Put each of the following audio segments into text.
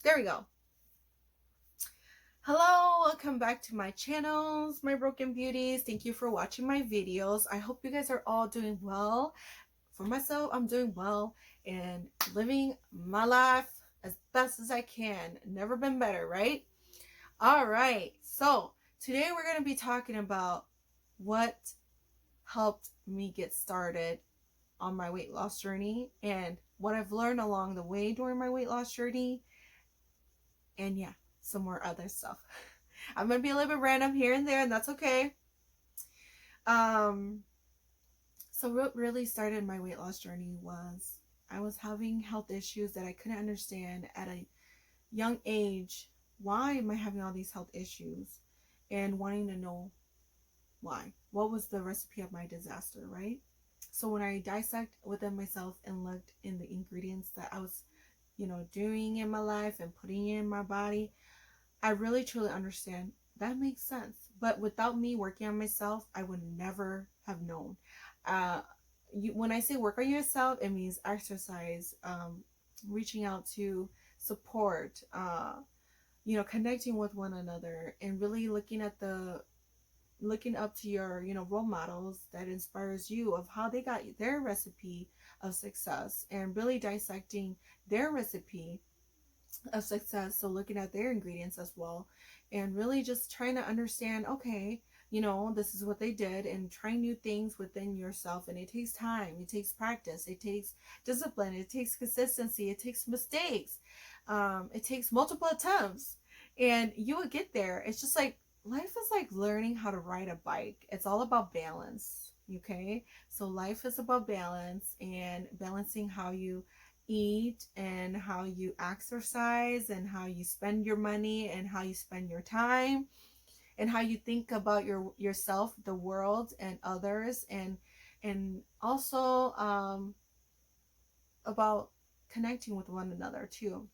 There we go. Hello, welcome back to my channels, my broken beauties. Thank you for watching my videos. I hope you guys are all doing well. For myself, I'm doing well and living my life as best as I can. Never been better, right? All right, so today we're going to be talking about what helped me get started on my weight loss journey and what I've learned along the way during my weight loss journey, and yeah, some more other stuff. I'm gonna be a little bit random here and there, and that's okay. Um, so what really started my weight loss journey was I was having health issues that I couldn't understand at a young age. Why am I having all these health issues? And wanting to know why. What was the recipe of my disaster, right? So when I dissect within myself and looked in the ingredients that I was, doing in my life and putting in my body, I really truly understand that makes sense. But without me working on myself, I would never have known. Uh, when I say work on yourself, it means exercise, reaching out to support, connecting with one another, and really looking up to your role models that inspires you of how they got their recipe of success, and really dissecting their recipe of success. So looking at their ingredients as well, and really just trying to understand, okay, this is what they did, and trying new things within yourself. And it takes time, it takes practice, it takes discipline, it takes consistency, it takes mistakes, it takes multiple attempts, and you will get there. It's just like life is like learning how to ride a bike. It's all about balance. Okay, so life is about balance, and balancing how you eat and how you exercise and how you spend your money and how you spend your time and how you think about yourself, the world, and others, and also about connecting with one another too.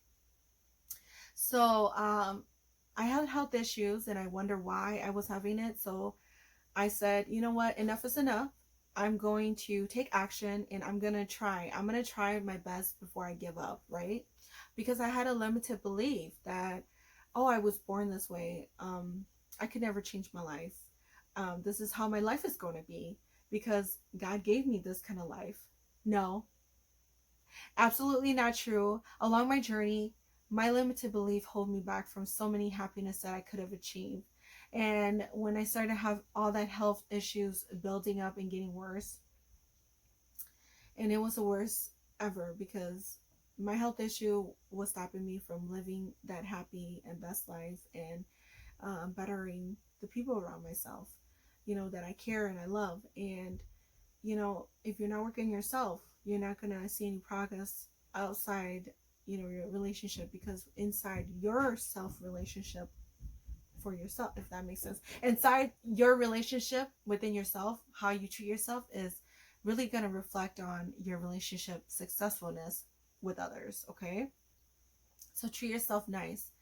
So I had health issues and I wonder why I was having it. So I said, you know what, enough is enough. I'm going to take action, and I'm going to try my best before I give up, right? Because I had a limited belief that, oh, I was born this way. I could never change my life. This is how my life is going to be because God gave me this kind of life. No, absolutely not true. Along my journey, my limited belief held me back from so many happiness that I could have achieved. And when I started to have all that health issues building up and getting worse, and it was the worst ever because my health issue was stopping me from living that happy and best life, and bettering the people around myself, that I care and I love. And, if you're not working yourself, you're not going to see any progress outside, your relationship, because inside your self relationship for yourself, if that makes sense, inside your relationship within yourself, how you treat yourself is really going to reflect on your relationship successfulness with others. Okay, so treat yourself nice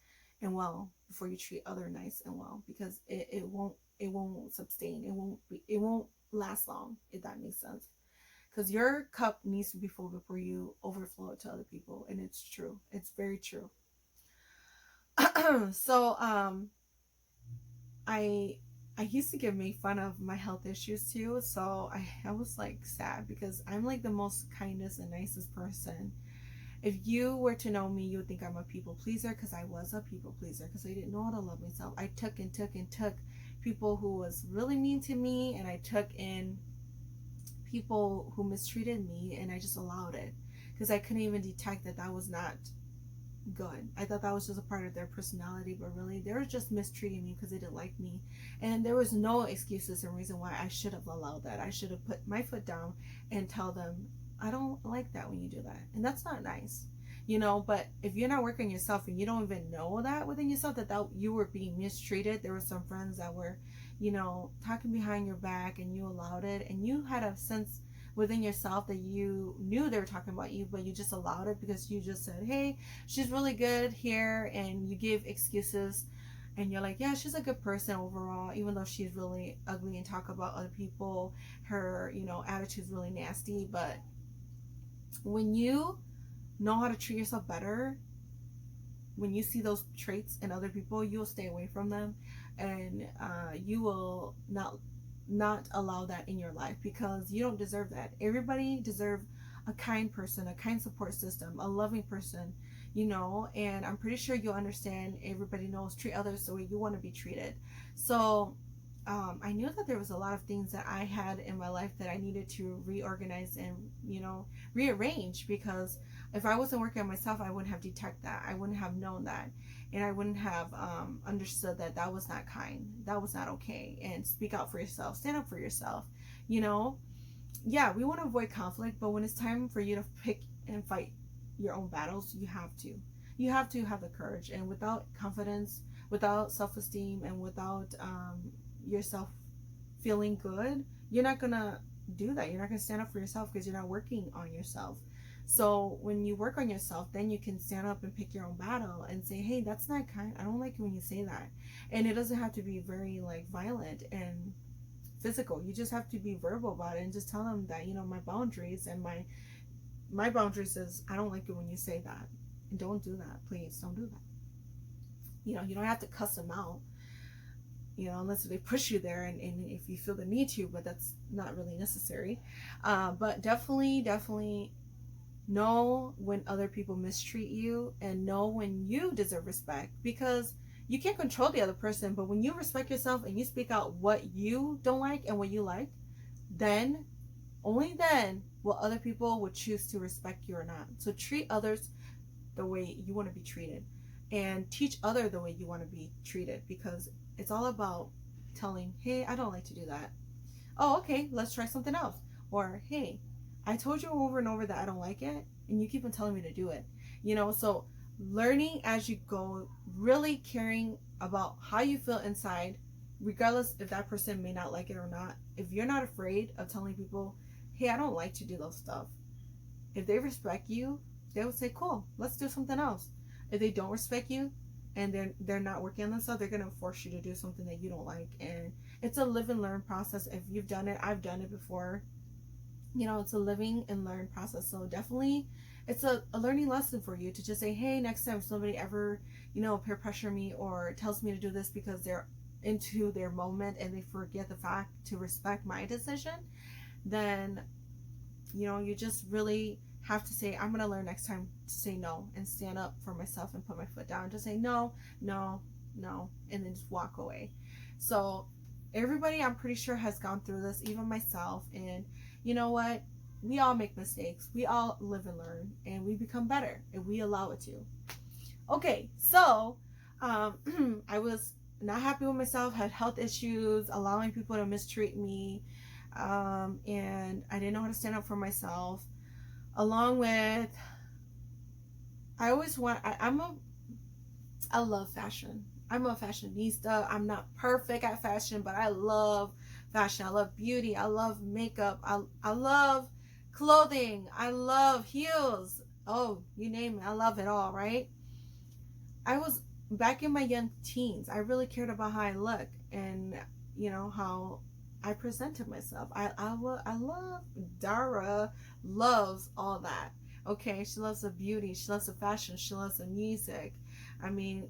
and well before you treat other nice and well, because it won't sustain, it won't last long, if that makes sense, because your cup needs to be full before you overflow it to other people. And it's true, it's very true. So I used to make fun of my health issues too. So I was like sad because I'm like the most kindest and nicest person. If you were to know me, you would think I'm a people pleaser, because I was a people pleaser, because I didn't know how to love myself. I took people who was really mean to me, and I took in people who mistreated me, and I just allowed it because I couldn't even detect that was not good. I thought that was just a part of their personality, but really they were just mistreating me because they didn't like me. And there was no excuses and reason why I should have allowed that. I should have put my foot down and tell them, I don't like that when you do that, and that's not nice, but if you're not working yourself and you don't even know that within yourself, that you were being mistreated. There were some friends that were talking behind your back, and you allowed it, and you had a sense within yourself that you knew they were talking about you, but you just allowed it because you just said, hey, she's really good here, and you give excuses, and you're like, yeah, she's a good person overall, even though she's really ugly and talk about other people, her attitude's really nasty. But when you know how to treat yourself better, when you see those traits in other people, you'll stay away from them, and you will not allow that in your life, because you don't deserve that. Everybody deserves a kind person, a kind support system, a loving person, you know. And I'm pretty sure you'll understand. Everybody knows, treat others the way you want to be treated. So I knew that there was a lot of things that I had in my life that I needed to reorganize and, you know, rearrange, because if I wasn't working on myself, I wouldn't have detected that. I wouldn't have known that. And I wouldn't have understood that that was not kind. That was not okay. And speak out for yourself. Stand up for yourself. You know, yeah, we want to avoid conflict, but when it's time for you to pick and fight your own battles, you have to. You have to have the courage. And without confidence, without self-esteem, and without yourself feeling good, you're not going to do that. You're not going to stand up for yourself, because you're not working on yourself. So when you work on yourself, then you can stand up and pick your own battle and say, hey, that's not kind. I don't like it when you say that. And it doesn't have to be very like violent and physical. You just have to be verbal about it and just tell them that, you know, my boundaries, and my boundaries is, I don't like it when you say that. And don't do that. Please don't do that. You know, you don't have to cuss them out, you know, unless they push you there, and if you feel the need to, but that's not really necessary. But definitely know when other people mistreat you, and know when you deserve respect, because you can't control the other person. But when you respect yourself and you speak out what you don't like and what you like, then, only then, will other people would choose to respect you or not. So treat others the way you want to be treated, and teach other the way you want to be treated, because it's all about telling, hey, I don't like to do that. Oh, okay, let's try something else. Or, hey, I told you over and over that I don't like it, and you keep on telling me to do it. You know, so learning as you go, really caring about how you feel inside, regardless if that person may not like it or not. If you're not afraid of telling people, hey, I don't like to do those stuff. If they respect you, they would say, cool, let's do something else. If they don't respect you and they're not working on themselves, they're going to force you to do something that you don't like. And it's a live and learn process. If you've done it, I've done it before. You know, it's a living and learn process. So definitely it's a learning lesson for you to just say, hey, next time somebody ever, you know, peer pressure me or tells me to do this because they're into their moment and they forget the fact to respect my decision, then, you know, you just really have to say, I'm going to learn next time to say no, and stand up for myself and put my foot down. Just say no, no, no, and then just walk away. So everybody, I'm pretty sure, has gone through this, even myself. And you know what? We all make mistakes. We all live and learn, and we become better, and we allow it to. Okay, so I was not happy with myself, had health issues, allowing people to mistreat me, and I didn't know how to stand up for myself. Along with, I love fashion. I'm a fashionista. I'm not perfect at fashion, but I love fashion. I love beauty. I love makeup. I love clothing. I love heels. Oh, you name it. I love it all, right? I was back in my young teens. I really cared about how I look and, you know, how I presented myself. I love Dara loves all that. Okay, she loves the beauty, she loves the fashion, she loves the music. I mean,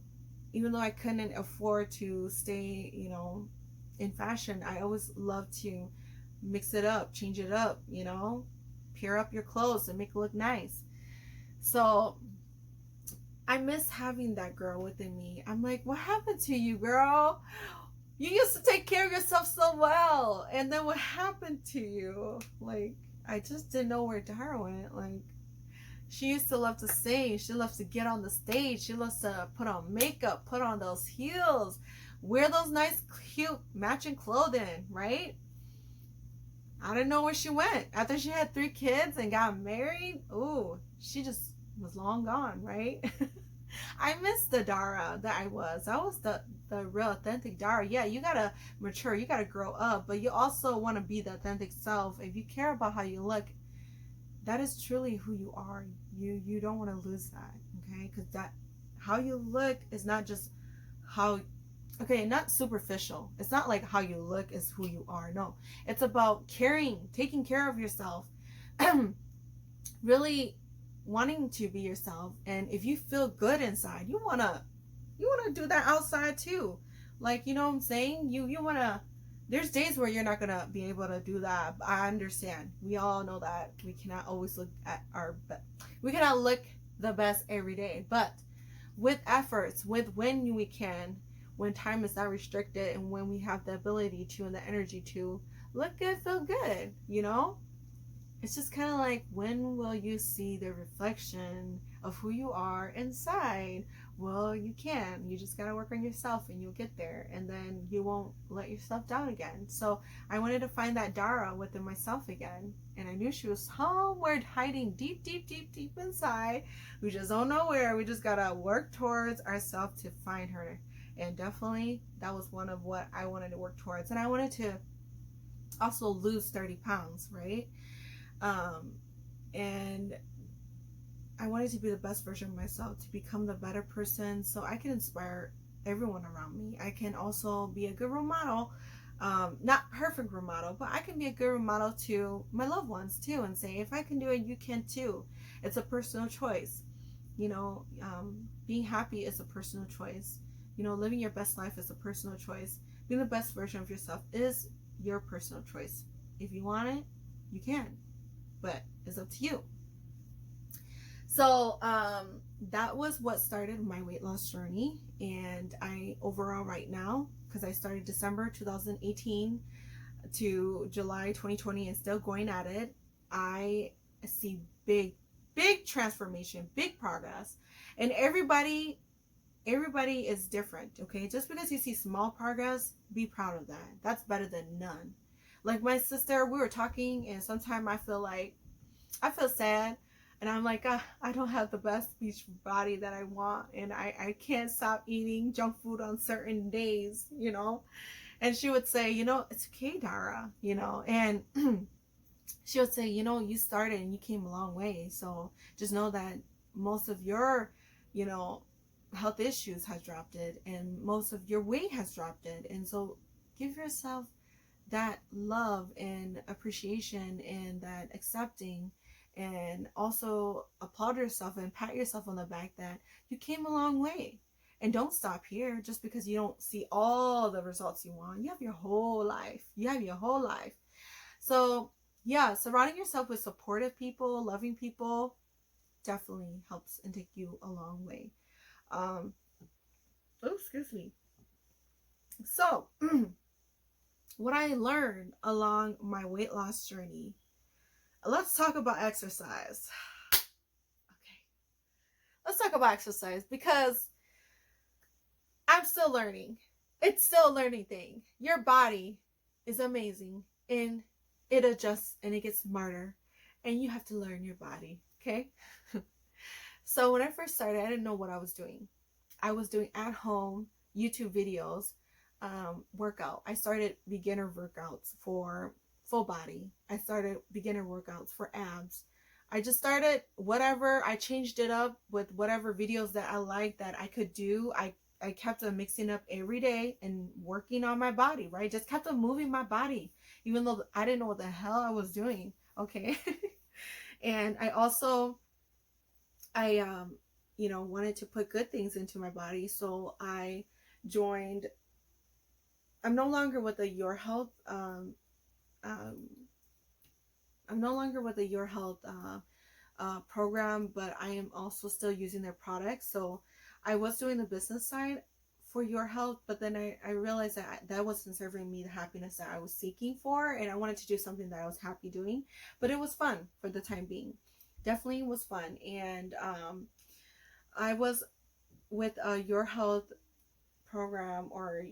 even though I couldn't afford to stay, you know, in fashion, I always loved to mix it up, change it up, you know, pair up your clothes and make it look nice. So I miss having that girl within me. I'm like, what happened to you, girl? You used to take care of yourself so well, and then what happened to you? Like, I just didn't know where Dara went. Like, she used to love to sing. She loves to get on the stage. She loves to put on makeup, put on those heels, wear those nice, cute, matching clothing, right? I didn't know where she went. After she had 3 kids and got married, ooh, she just was long gone, right? I miss the Dara that I was. I was the real authentic Dara. Yeah, you gotta mature, you gotta grow up, but you also want to be the authentic self. If you care about how you look, that is truly who you are. You don't want to lose that, okay? Because that, how you look is not just how, okay, not superficial. It's not like how you look is who you are. No, it's about taking care of yourself, really wanting to be yourself. And if you feel good inside, you wanna do that outside too. Like, you know what I'm saying? You wanna, there's days where you're not gonna be able to do that. I understand. We all know that we cannot always look at our best. We cannot look the best every day. But with efforts, with when we can, when time is not restricted, and when we have the ability to and the energy to look good, feel good, you know? It's just kind of like, when will you see the reflection of who you are inside? Well, you can. You just got to work on yourself and you'll get there. And then you won't let yourself down again. So I wanted to find that Dara within myself again. And I knew she was somewhere hiding deep, deep, deep, deep inside. We just don't know where. We just got to work towards ourselves to find her. And definitely that was one of what I wanted to work towards. And I wanted to also lose 30 pounds, right? And I wanted to be the best version of myself, to become the better person so I can inspire everyone around me. I can also be a good role model, not perfect role model, but I can be a good role model to my loved ones too, and say, if I can do it, you can too. It's a personal choice. You know, being happy is a personal choice. You know, living your best life is a personal choice. Being the best version of yourself is your personal choice. If you want it, you can. But it's up to you. So that was what started my weight loss journey. And I overall right now, because I started December 2018 to July 2020 and still going at it, I see big transformation, big progress. And everybody is different, okay? Just because you see small progress, be proud of that. That's better than none. Like my sister, we were talking, and sometimes I feel sad, and I'm like, I don't have the best beach body that I want, and I can't stop eating junk food on certain days, you know? And she would say, you know, it's okay, Dara, you know? And she would say, you know, you started and you came a long way, so just know that most of your, you know, health issues has dropped it, and most of your weight has dropped it. And so give yourself that love and appreciation and that accepting, and also applaud yourself and pat yourself on the back that you came a long way. And don't stop here just because you don't see all the results you want. You have your whole life. So yeah, surrounding yourself with supportive people, loving people, definitely helps and take you a long way. Oh, excuse me. So what I learned along my weight loss journey. Let's talk about exercise. Okay. Let's talk about exercise, because I'm still learning. It's still a learning thing. Your body is amazing, and it adjusts and it gets smarter, and you have to learn your body, okay? So when I first started, I didn't know what I was doing. I was doing at home YouTube videos, workout. I started beginner workouts for full body. I started beginner workouts for abs. I just started whatever. I changed it up with whatever videos that I liked that I could do. I kept on mixing up every day and working on my body, right? Just kept on moving my body, even though I didn't know what the hell I was doing, okay? And I also, you know, wanted to put good things into my body. So I joined, I'm no longer with the Your Health, I'm no longer with the Your Health program, but I am also still using their products. So I was doing the business side for Your Health, but then I realized that that wasn't serving me the happiness that I was seeking for, and I wanted to do something that I was happy doing. But it was fun for the time being. Definitely was fun. And I was with a Your Health program or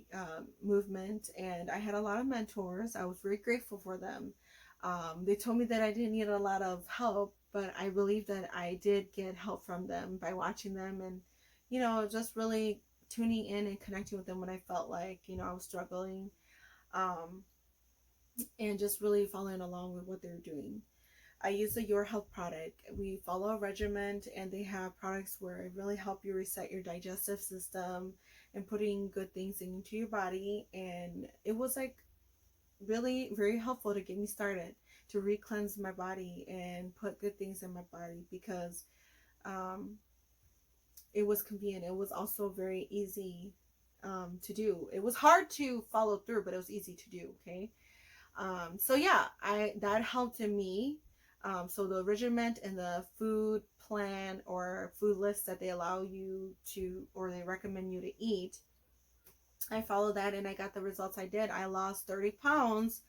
movement, and I had a lot of mentors. I was very grateful for them. They told me that I didn't need a lot of help, but I believe that I did get help from them by watching them, and you know, just really tuning in and connecting with them when I felt like, you know, I was struggling, and just really following along with what they're doing. I use the Your Health product. We follow a regimen, and they have products where it really help you reset your digestive system and putting good things into your body. And it was like really very helpful to get me started, to re-cleanse my body and put good things in my body, because um, it was convenient. It was also very easy to do. It was hard to follow through, but it was easy to do. Okay. So yeah, I that helped in me. So the regiment and the food plan or food list that they allow you to, or they recommend you to eat, I followed that and I got the results I did. I lost 30 pounds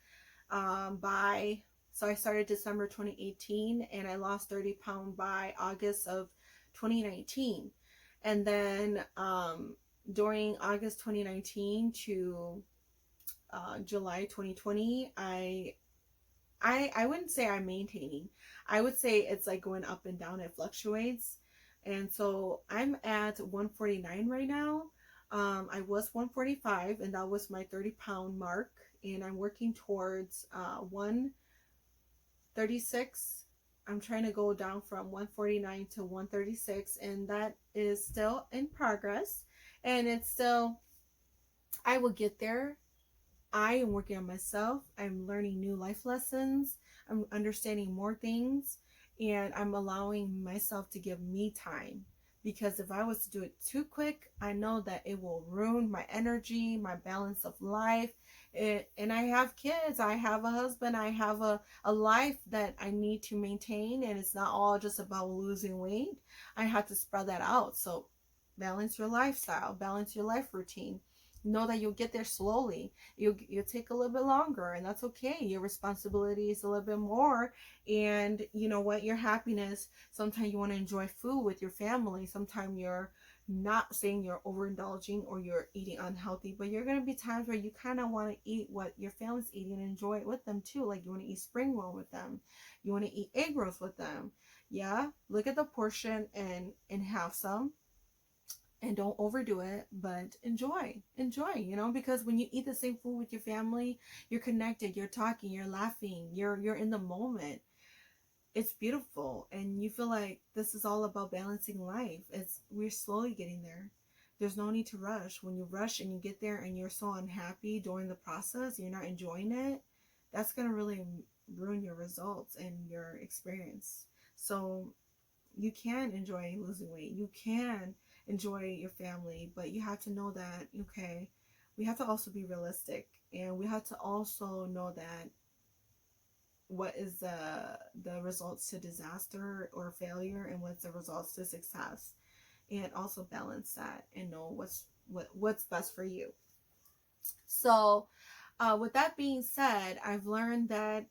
by, so I started December 2018 and I lost 30 pounds by August of 2019. And then during August 2019 to July 2020, I wouldn't say I'm maintaining. I would say it's like going up and down. It fluctuates. And so I'm at 149 right now. I was 145 and that was my 30-pound mark. And I'm working towards 136. I'm trying to go down from 149 to 136. And that is still in progress. And it's still, I will get there. I am working on myself. I'm learning new life lessons. I'm understanding more things. And I'm allowing myself to give me time. Because if I was to do it too quick, I know that it will ruin my energy, my balance of life. And I have kids. I have a husband. I have a life that I need to maintain. And it's not all just about losing weight. I have to spread that out. So balance your lifestyle. Balance your life routine. Know that you'll get there slowly. You'll take a little bit longer, and that's okay. Your responsibility is a little bit more. And you know what? Your happiness, sometimes you want to enjoy food with your family. Sometimes you're not saying you're overindulging or you're eating unhealthy, but you're going to be times where you kind of want to eat what your family's eating and enjoy it with them too. Like you want to eat spring roll with them. You want to eat egg rolls with them. Yeah. Look at the portion and have some. And don't overdo it, but enjoy, because when you eat the same food with your family, you're connected, you're talking, you're laughing, you're in the moment. It's beautiful, and you feel like this is all about balancing life. We're slowly getting there. There's no need to rush. When you rush and you get there and you're so unhappy during the process, you're not enjoying it, that's going to really ruin your results and your experience. So you can enjoy losing weight. You can enjoy your family, but you have to know that, okay, we have to also be realistic, and we have to also know that what is the results to disaster or failure and what's the results to success, and also balance that and know what's best for you. So with that being said, I've learned that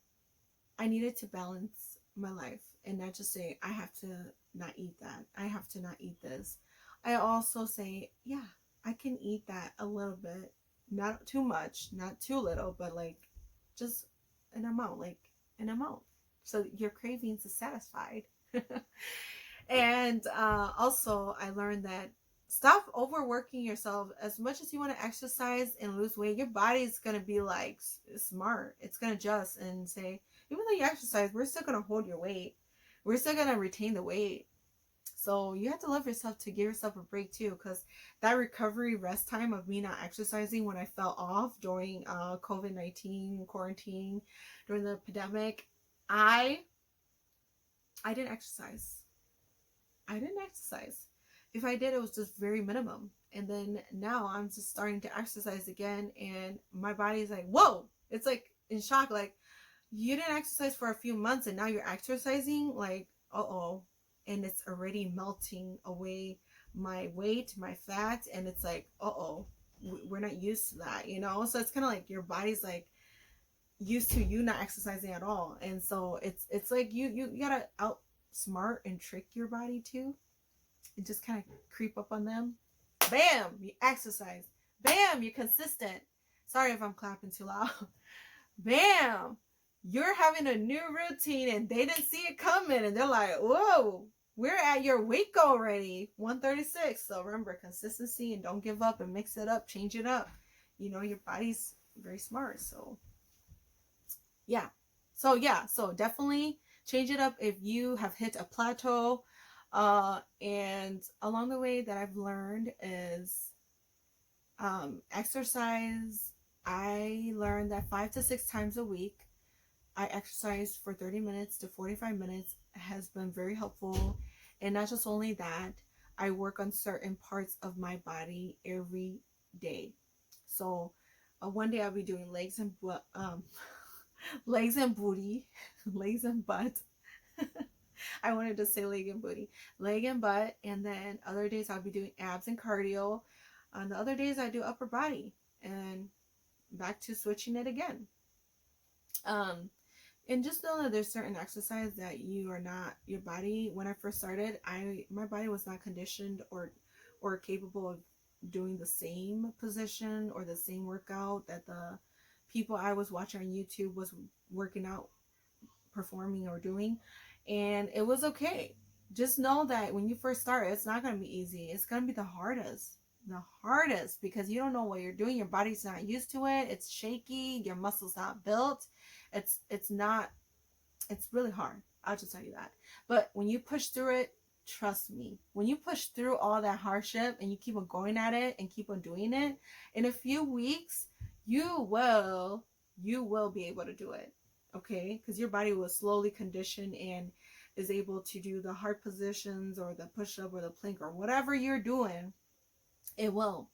I needed to balance my life and not just say I have to not eat that, I have to not eat this. I also say, yeah, I can eat that a little bit, not too much, not too little, but like just an amount, so your cravings is satisfied. And also I learned that stop overworking yourself. As much as you want to exercise and lose weight, your body's going to be like smart. It's going to adjust and say, even though you exercise, we're still going to hold your weight. We're still going to retain the weight. So you have to love yourself to give yourself a break too, because that recovery rest time of me not exercising when I fell off during COVID-19 quarantine, during the pandemic, I didn't exercise. If I did, it was just very minimum. And then now I'm just starting to exercise again, and my body's like, whoa! It's like in shock. Like, you didn't exercise for a few months and now you're exercising? Like, uh-oh. And it's already melting away my weight, my fat, and it's like, uh-oh, we're not used to that, So it's kind of like your body's like used to you not exercising at all. And so it's like you gotta outsmart and trick your body too, and just kind of creep up on them. Bam, you exercise. Bam, you're consistent. Sorry if I'm clapping too loud. Bam, you're having a new routine and they didn't see it coming, and they're like, whoa, we're at your weight goal already, 136. So remember, consistency, and don't give up, and mix it up, change it up. Your body's very smart. So so definitely change it up if you have hit a plateau. And along the way that I've learned is exercise. I learned that 5 to 6 times a week I exercise for 30 minutes to 45 minutes has been very helpful. And not just only that, I work on certain parts of my body every day. So one day I'll be doing legs and legs and booty, legs and butt. I wanted to say leg and booty, leg and butt, and then other days I'll be doing abs and cardio. On the other days I do upper body, and back to switching it again. Um, and just know that there's certain exercise that you are not, your body, when I first started, my body was not conditioned or capable of doing the same position or the same workout that the people I was watching on YouTube was working out, performing or doing. And it was okay. Just know that when you first start, it's not going to be easy. It's going to be the hardest, because you don't know what you're doing. Your body's not used to it. It's shaky. Your muscles not built. It's not, it's really hard. I'll just tell you that. But when you push through it, trust me, when you push through all that hardship and you keep on going at it and keep on doing it, in a few weeks, you will be able to do it. Okay? Because your body will slowly condition and is able to do the hard positions or the push-up or the plank or whatever you're doing. It will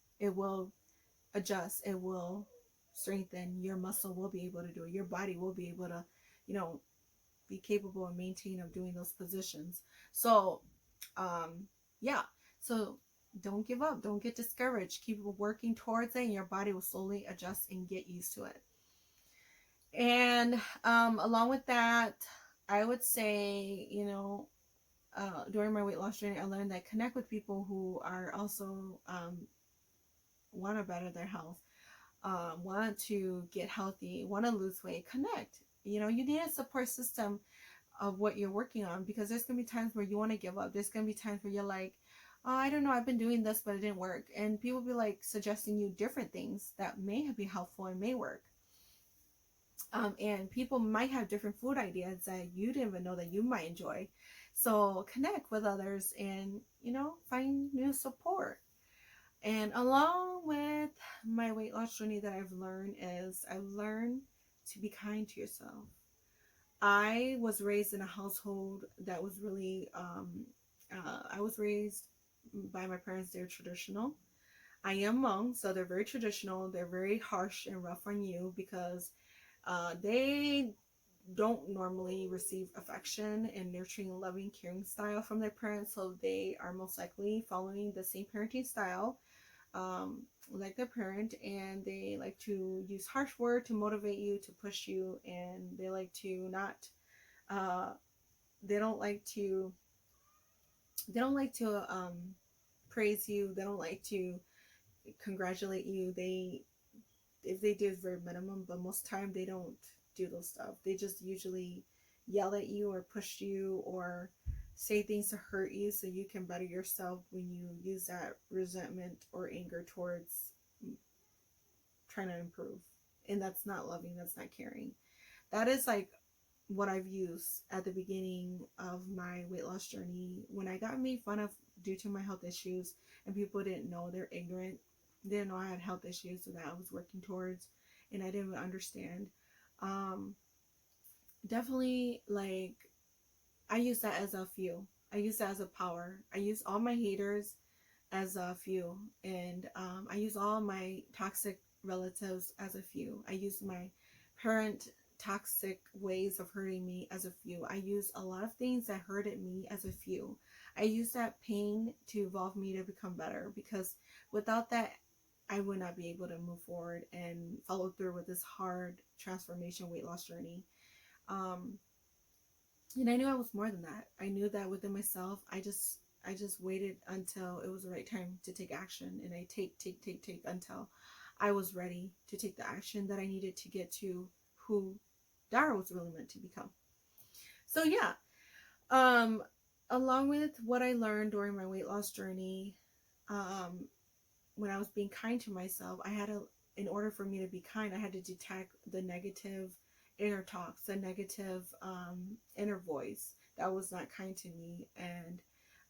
adjust. It will strengthen. Your muscle will be able to do it. Your body will be able to, you know, be capable and maintain of doing those positions. So yeah, so don't give up, don't get discouraged, keep working towards it, and your body will slowly adjust and get used to it. And along with that, I would say, during my weight loss journey, I learned that connect with people who are also want to better their health, want to get healthy, want to lose weight. Connect. You need a support system of what you're working on, because there's gonna be times where you want to give up. There's gonna be times where you're like, oh, I don't know, I've been doing this but it didn't work, and people be like suggesting you different things that may be helpful and may work. And people might have different food ideas that you didn't even know that you might enjoy. So connect with others and find new support. And along with my weight loss journey, that I've learned to be kind to yourself. I was raised in a household that was really, I was raised by my parents. They're traditional. I am Hmong, so they're very traditional. They're very harsh and rough on you, because they don't normally receive affection and nurturing, loving, caring style from their parents. So they are most likely following the same parenting style like their parent, and they like to use harsh word to motivate you, to push you, and they like to not they don't like to praise you. They don't like to congratulate you. If they do, it's very minimum, but most time they don't do those stuff. They just usually yell at you or push you or say things to hurt you so you can better yourself, when you use that resentment or anger towards trying to improve. And that's not loving, that's not caring. That is like what I've used at the beginning of my weight loss journey, when I got made fun of due to my health issues, and people didn't know, they're ignorant. They didn't know I had health issues that I was working towards, and I didn't understand. Definitely, like, I use that as a fuel. I use that as a power. I use all my haters as a fuel, and I use all my toxic relatives as a fuel. I use my parent toxic ways of hurting me as a fuel. I use a lot of things that hurted me as a fuel. I use that pain to evolve me to become better, because without that, I would not be able to move forward and follow through with this hard transformation weight loss journey. And I knew I was more than that. I knew that within myself. I just waited until it was the right time to take action, and I take until I was ready to take the action that I needed to get to who Dara was really meant to become. So yeah, along with what I learned during my weight loss journey, when I was being kind to myself, in order for me to be kind, I had to detect the negative inner talks, the negative inner voice that was not kind to me. And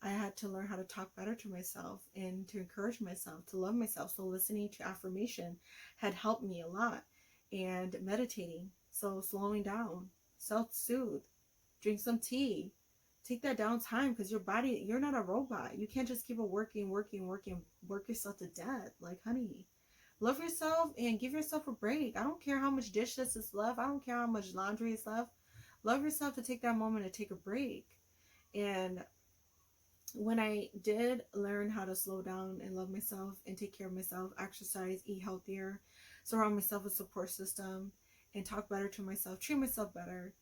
I had to learn how to talk better to myself and to encourage myself, to love myself. So listening to affirmation had helped me a lot, and meditating. So slowing down self-soothe, drink some tea, take that downtime, because your body, you're not a robot. You can't just keep on working, work yourself to death. Like, honey, love yourself and give yourself a break. I don't care how much dishes is left. I don't care how much laundry is left. Love yourself to take that moment to take a break. And when I did learn how to slow down and love myself and take care of myself, exercise, eat healthier, surround myself with support system, and talk better to myself, treat myself better,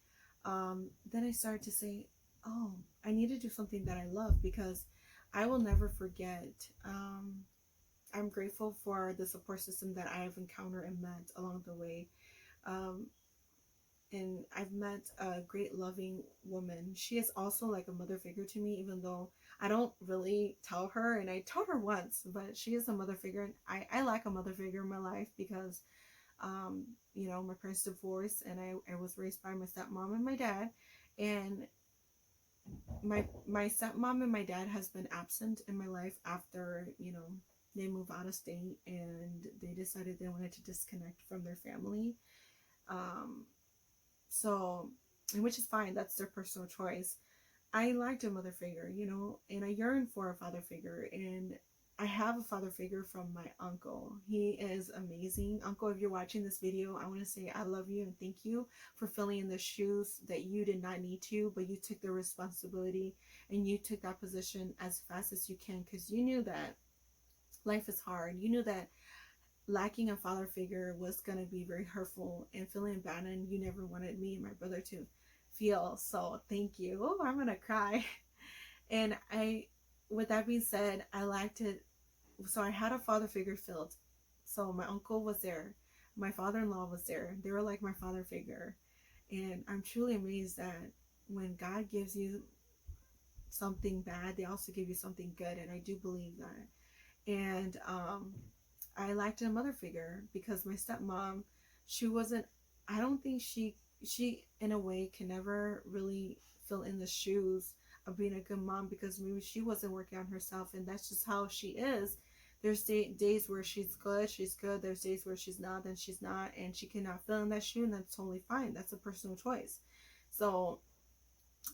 then I started to say, oh, I need to do something that I love, because I will never forget. I'm grateful for the support system that I have encountered and met along the way. Um, and I've met a great loving woman. She is also like a mother figure to me, even though I don't really tell her, and I told her once, but she is a mother figure. And I like a mother figure in my life because, my parents divorced, and I was raised by my stepmom and my dad. And my stepmom and my dad has been absent in my life after, they moved out of state, and they decided they wanted to disconnect from their family. Um, so, and which is fine. That's their personal choice. I liked a mother figure, and I yearn for a father figure. And I have a father figure from my uncle. He is amazing. Uncle, if you're watching this video, I want to say I love you and thank you for filling in the shoes that you did not need to, but you took the responsibility and you took that position as fast as you can, because you knew that life is hard. You knew that lacking a father figure was going to be very hurtful, and feeling abandoned, you never wanted me and my brother to feel. So thank you. Oh, I'm going to cry. And with that being said, I liked it. So I had a father figure filled. So my uncle was there. My father-in-law was there. They were like my father figure. And I'm truly amazed that when God gives you something bad, they also give you something good. And I do believe that. And I liked a mother figure because my stepmom, she wasn't, I don't think she in a way can never really fill in the shoes of being a good mom, because maybe she wasn't working on herself, and that's just how she is. There's days where she's good. There's days where she's not, then she's not, and she cannot fill in that shoe, and that's totally fine. That's a personal choice. So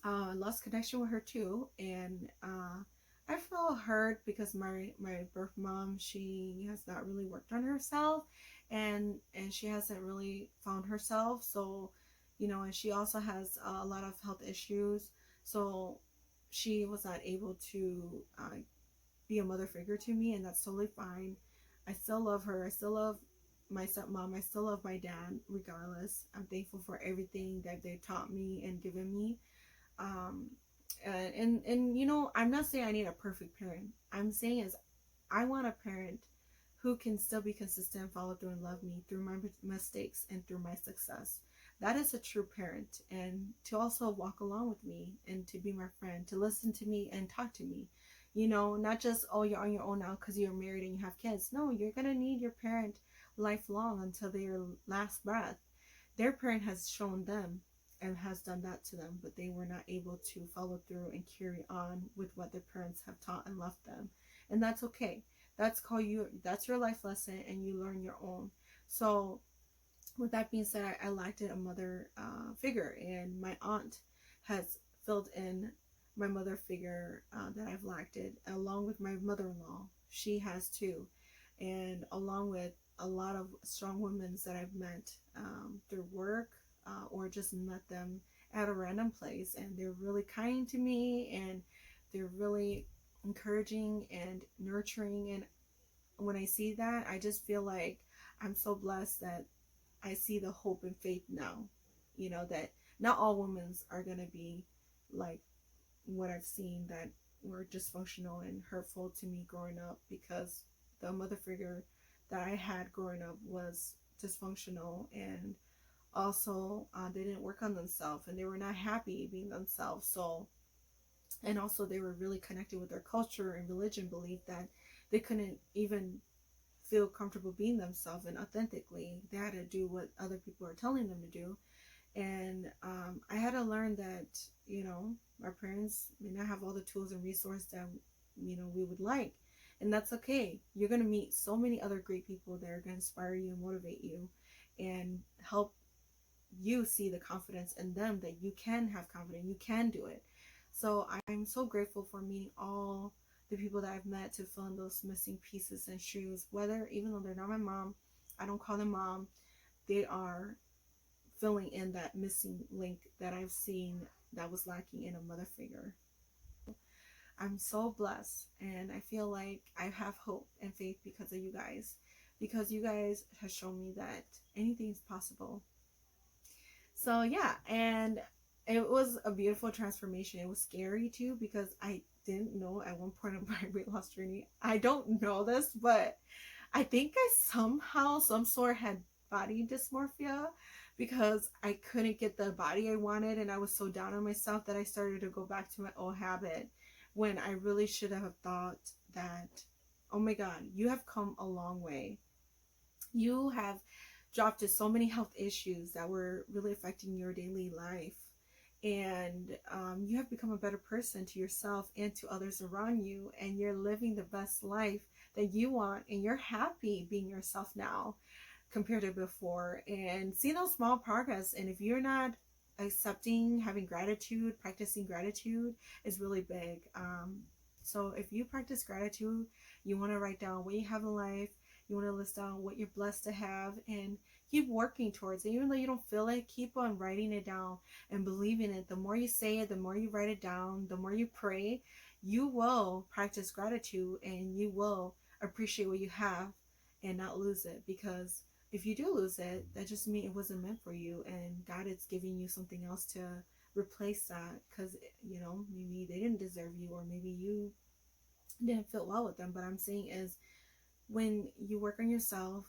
I lost connection with her too, and I feel hurt because my birth mom, she has not really worked on herself, and she hasn't really found herself. So, and she also has a lot of health issues. So she was not able to be a mother figure to me, and that's totally fine. I still love her. I still love my stepmom. I still love my dad, regardless. I'm thankful for everything that they taught me and given me. Um, and I'm not saying I need a perfect parent. I'm saying is I want a parent who can still be consistent, follow through, and love me through my mistakes and through my success. That is a true parent. And to also walk along with me and to be my friend, to listen to me and talk to me. Not just, oh, you're on your own now because you're married and you have kids. No, you're going to need your parent lifelong until their last breath. Their parent has shown them and has done that to them, but they were not able to follow through and carry on with what their parents have taught and left them. And that's okay. That's your life lesson, and you learn your own. So with that being said, I liked it, a mother figure, and my aunt has filled in my mother figure that I've lacked it, along with my mother-in-law. She has too, and along with a lot of strong women that I've met through work, or just met them at a random place, and they're really kind to me, and they're really encouraging and nurturing. And when I see that, I just feel like I'm so blessed that I see the hope and faith now, that not all women are going to be like what I've seen, that were dysfunctional and hurtful to me growing up, because the mother figure that I had growing up was dysfunctional, and also they didn't work on themselves, and they were not happy being themselves. So, and also they were really connected with their culture and religion belief that they couldn't even feel comfortable being themselves and authentically. They had to do what other people are telling them to do. And I had to learn that, my parents may not have all the tools and resources that, we would like. And that's okay. You're going to meet so many other great people that are going to inspire you and motivate you and help you see the confidence in them that you can have confidence, you can do it. So I'm so grateful for meeting all the people that I've met to fill in those missing pieces and shoes, whether, even though they're not my mom, I don't call them mom, they are filling in that missing link that I've seen that was lacking in a mother figure. I'm so blessed, and I feel like I have hope and faith because of you guys, because you guys have shown me that anything's possible. So yeah, and it was a beautiful transformation. It was scary too because I didn't know at one point of my weight loss journey. I don't know this, but I think I somehow, some sort had body dysmorphia because I couldn't get the body I wanted, and I was so down on myself that I started to go back to my old habit when I really should have thought that, oh my God, you have come a long way. You have dropped to so many health issues that were really affecting your daily life. And you have become a better person to yourself and to others around you. And you're living the best life that you want. And you're happy being yourself now compared to before. And see those small progress. And if you're not accepting, having gratitude, practicing gratitude is really big. So if you practice gratitude, you want to write down what you have in life, you want to list down what you're blessed to have, and keep working towards it. Even though you don't feel it, keep on writing it down and believing it. The more you say it, the more you write it down, the more you pray, you will practice gratitude and you will appreciate what you have and not lose it. Because if you do lose it, that just means it wasn't meant for you, and God is giving you something else to replace that, because maybe they didn't deserve you, or maybe you didn't fit well with them. But I'm saying is, when you work on yourself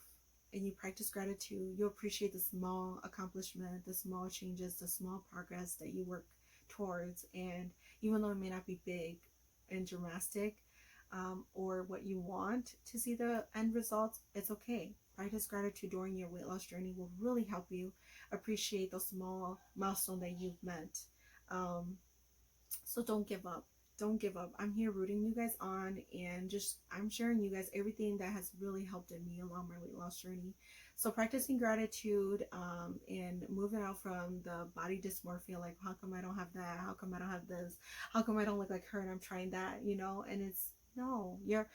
and you practice gratitude, you appreciate the small accomplishment, the small changes, the small progress that you work towards. And even though it may not be big and dramatic, or what you want to see the end results, it's okay. Practice gratitude during your weight loss journey will really help you appreciate those small milestones that you've met. So don't give up. Don't give up. I'm here rooting you guys on, and just I'm sharing you guys everything that has really helped in me along my weight loss journey. So practicing gratitude, and moving out from the body dysmorphia, like how come I don't have that? How come I don't have this? How come I don't look like her and I'm trying that? And it's no, you're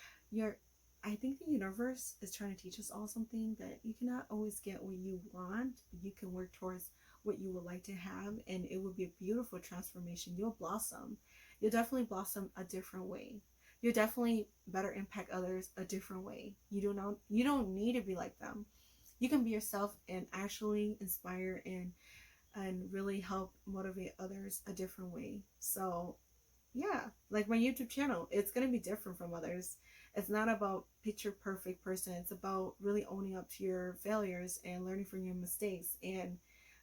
I think the universe is trying to teach us all something, that you cannot always get what you want, but you can work towards what you would like to have, and it would be a beautiful transformation. You'll blossom. You'll definitely blossom a different way. You'll definitely better impact others a different way. You don't need to be like them. You can be yourself and actually inspire and really help motivate others a different way. So yeah, like my YouTube channel, it's gonna be different from others. It's not about picture perfect person. It's about really owning up to your failures and learning from your mistakes, and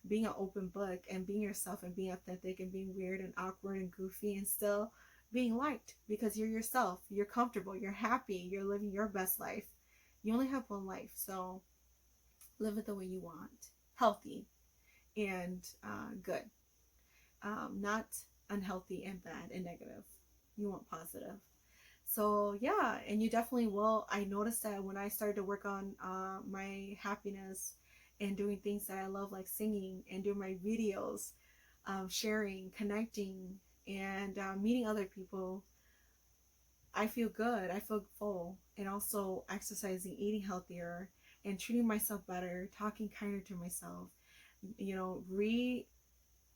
being an open book, and being yourself, and being authentic, and being weird and awkward and goofy, and still being liked because you're yourself. You're comfortable, you're happy, you're living your best life. You only have one life, so live it the way you want. Healthy and good. Not unhealthy and bad and negative. You want positive. So yeah, and you definitely will. I noticed that when I started to work on my happiness and doing things that I love, like singing and doing my videos, sharing, connecting, and meeting other people, I feel good. I feel full. And also exercising, eating healthier, and treating myself better, talking kinder to myself,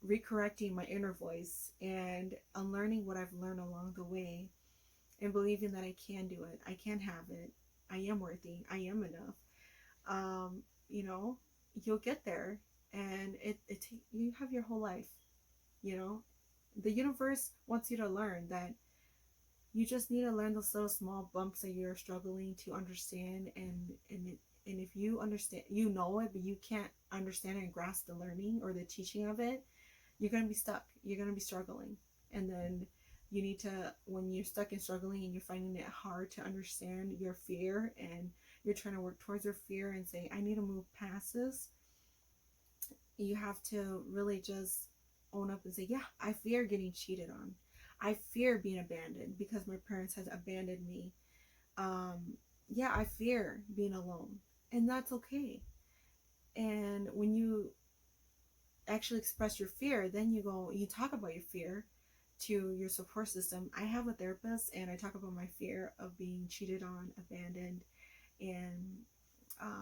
recorrecting my inner voice and unlearning what I've learned along the way, and believing that I can do it. I can have it. I am worthy. I am enough. Um, you'll get there, and you have your whole life. The universe wants you to learn that you just need to learn those little small bumps that you're struggling to understand, and if you understand, it, but you can't understand and grasp the learning or the teaching of it, you're going to be stuck. You're going to be struggling. And then you need to, when you're stuck and struggling and you're finding it hard to understand your fear, and you're trying to work towards your fear and say, I need to move past this, you have to really just own up and say, yeah, I fear getting cheated on. I fear being abandoned because my parents have abandoned me. Yeah, I fear being alone. And that's okay. And when you actually express your fear, then you talk about your fear to your support system. I have a therapist, and I talk about my fear of being cheated on, abandoned, and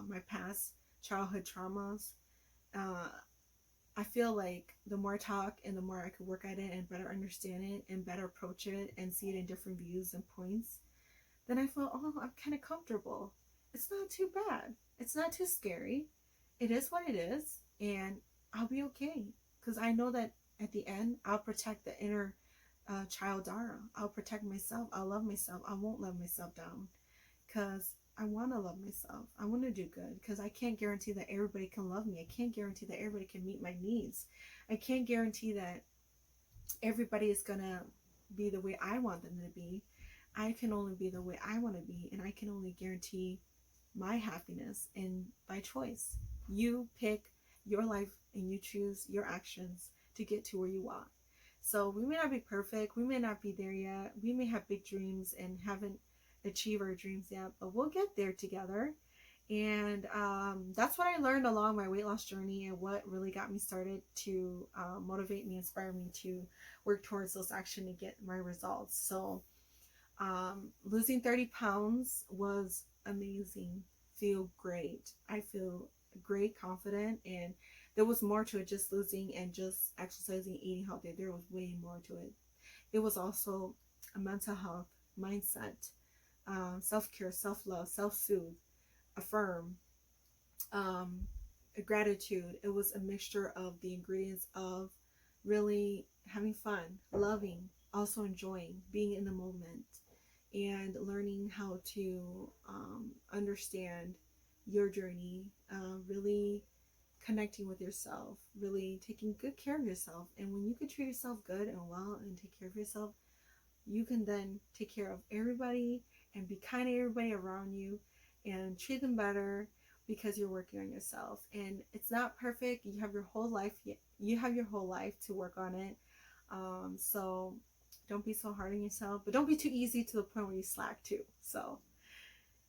my past childhood traumas. uh, I feel like the more I talk and the more I could work at it and better understand it and better approach it and see it in different views and points, then I feel, oh, I'm kind of comfortable. It's not too bad. It's not too scary. It is what it is, and I'll be okay. Because I know that at the end, I'll protect the inner child Dara. I'll protect myself. I'll love myself. I won't let myself down. Because I want to love myself. I want to do good. Because I can't guarantee that everybody can love me. I can't guarantee that everybody can meet my needs. I can't guarantee that everybody is going to be the way I want them to be. I can only be the way I want to be, and I can only guarantee my happiness and by choice. You pick your life and you choose your actions to get to where you want. So we may not be perfect, we may not be there yet, we may have big dreams and haven't achieved our dreams yet, but we'll get there together. And that's what I learned along my weight loss journey, and what really got me started to motivate me, inspire me to work towards those actions to get my results. So losing 30 pounds was amazing. Feel great. I feel great, confident, and there was more to it just losing and just exercising, eating healthy. There was way more to it. It was also a mental health mindset, self-care, self-love, self-soothe, affirm, gratitude. It was a mixture of the ingredients of really having fun, loving, also enjoying, being in the moment, and learning how to understand your journey, really connecting with yourself, really taking good care of yourself. And when you can treat yourself good and well and take care of yourself, you can then take care of everybody and be kind to everybody around you and treat them better, because you're working on yourself. And it's not perfect. You have your whole life. You have your whole life to work on it. So don't be so hard on yourself, but don't be too easy to the point where you slack too. So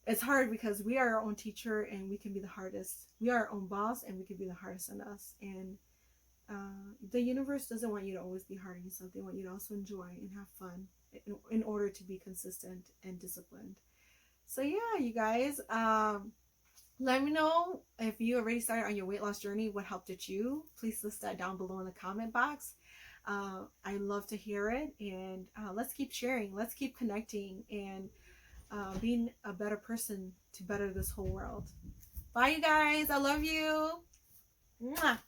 it's hard because we are our own teacher, and we can be the hardest. We are our own boss, and we can be the hardest on us. And the universe doesn't want you to always be hard on yourself. They want you to also enjoy and have fun in order to be consistent and disciplined. So yeah, you guys, let me know if you already started on your weight loss journey. What helped at you? Please list that down below in the comment box. I love to hear it, and let's keep sharing. Let's keep connecting and being a better person to better this whole world. Bye, you guys. I love you. Mwah.